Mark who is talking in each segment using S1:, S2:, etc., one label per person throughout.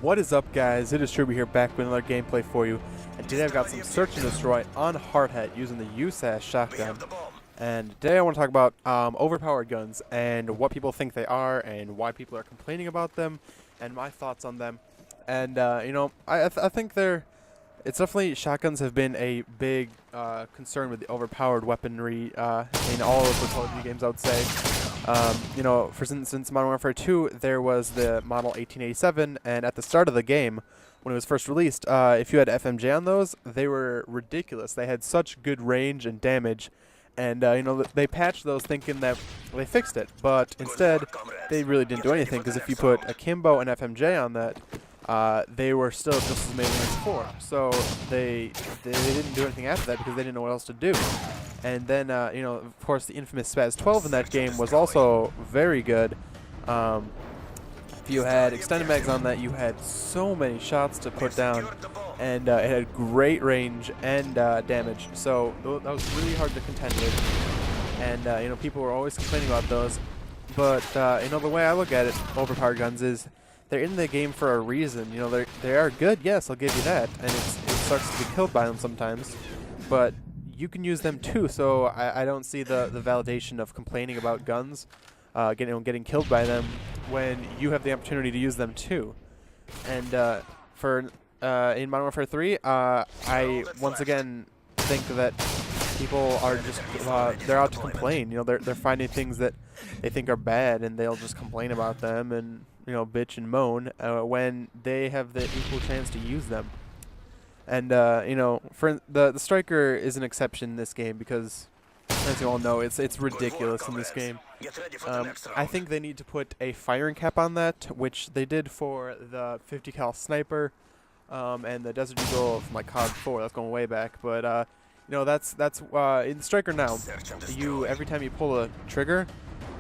S1: What is up, guys? It is Truby here, back with another gameplay for you. And today I've got some search and destroy on hardhat using the USAS shotgun. And today I want to talk about overpowered guns and what people think they are and why people are complaining about them and my thoughts on them. And I think it's definitely, shotguns have been a big concern with the overpowered weaponry in all of the Call of Duty games, I would say. Since Modern Warfare 2, there was the Model 1887, and at the start of the game, when it was first released, if you had FMJ on those, they were ridiculous. They had such good range and damage, and they patched those thinking that they fixed it, but instead, they really didn't do anything, because if you put a Kimbo and FMJ on that, they were still just as amazing as before. So they didn't do anything after that because they didn't know what else to do. And then, of course, the infamous Spaz 12 in that game was also very good. If you had extended mags on that, you had so many shots to put down, and it had great range and damage. So that was really hard to contend with. And people were always complaining about those. But the way I look at it, overpowered guns is they're in the game for a reason. They are good, yes, I'll give you that, and it sucks to get killed by them sometimes, but you can use them too. So I don't see the validation of complaining about guns, getting killed by them when you have the opportunity to use them too. And in Modern Warfare 3, I once again think that people are just they're out to complain. They're finding things that they think are bad, and they'll just complain about them and bitch and moan when they have the equal chance to use them. And for the striker is an exception in this game because, as you all know, it's ridiculous in this game. I think they need to put a firing cap on that, which they did for the 50 cal sniper and the Desert Eagle from like COD 4. That's going way back, but that's in striker now. Every time you pull a trigger,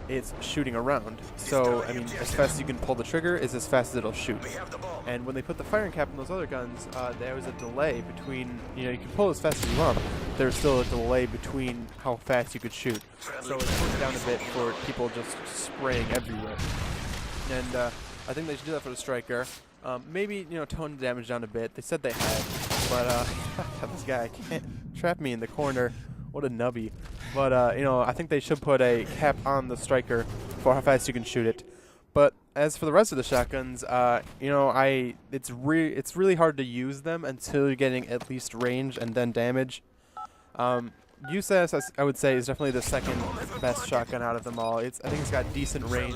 S1: it's shooting around. So, I mean, as fast as you can pull the trigger is as fast as it'll shoot. And when they put the firing cap in those other guns, there was a delay between, you can pull as fast as you want, but there's still a delay between how fast you could shoot. So it slows down a bit for people just spraying everywhere. And I think they should do that for the striker. Maybe, tone the damage down a bit. They said they had, but this guy can't trap me in the corner. What a nubby. But, I think they should put a cap on the striker for how fast you can shoot it. But as for the rest of the shotguns, it's really hard to use them until you're getting at least range and then damage. USAS, I would say, is definitely the second best shotgun out of them all. I think it's got decent range,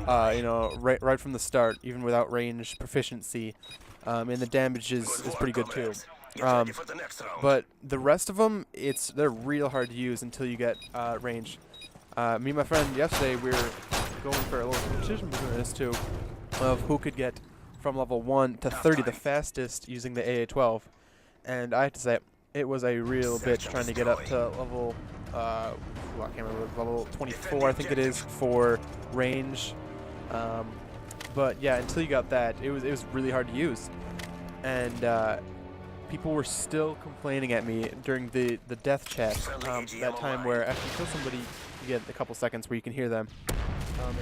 S1: right from the start, even without range proficiency. And the damage is pretty good too. But the rest of them, they're real hard to use until you get range. Me and my friend yesterday, we were going for a little competition between us two of who could get from level 1 to 30 the fastest using the AA-12. And I have to say, it was a real bitch trying to get up to level, I can't remember, level 24 I think it is for range. But yeah, until you got that, it was really hard to use. And people were still complaining at me during the death chat, that time where after you kill somebody, you get a couple seconds where you can hear them.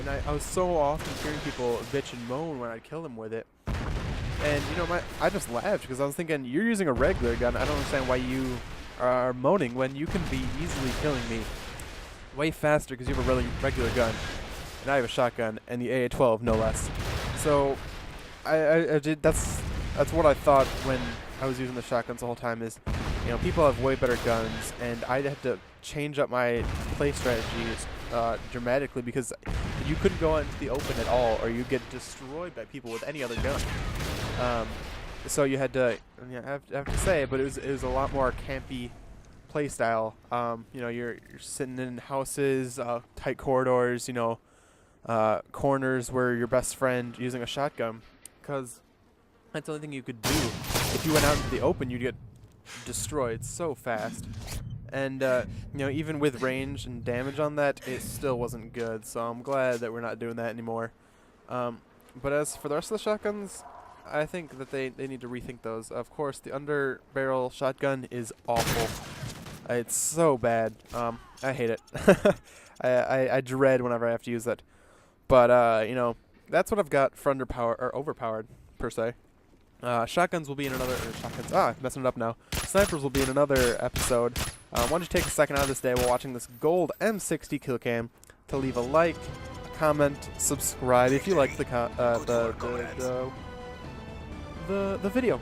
S1: And I was so often hearing people bitch and moan when I'd kill them with it. And, I just laughed because I was thinking, you're using a regular gun. I don't understand why you are moaning when you can be easily killing me way faster because you have a regular gun. And I have a shotgun and the AA-12, no less. So, that's what I thought when I was using the shotguns the whole time is, people have way better guns, and I had to change up my play strategies dramatically because you couldn't go out into the open at all, or you get destroyed by people with any other gun. So you had to, I have to say, but it was a lot more campy play style. You're sitting in houses, tight corridors, corners where your best friend using a shotgun, because that's the only thing you could do. If you went out into the open, you'd get destroyed so fast. And, even with range and damage on that, it still wasn't good. So I'm glad that we're not doing that anymore. But as for the rest of the shotguns, I think that they need to rethink those. Of course, the under-barrel shotgun is awful. It's so bad. I hate it. I dread whenever I have to use it. But, that's what I've got for overpowered. per se. Shotguns will be in another, messing it up now. Snipers will be in another episode. Why don't you take a second out of this day while watching this gold M60 kill cam to leave a like, a comment, subscribe if you like the video.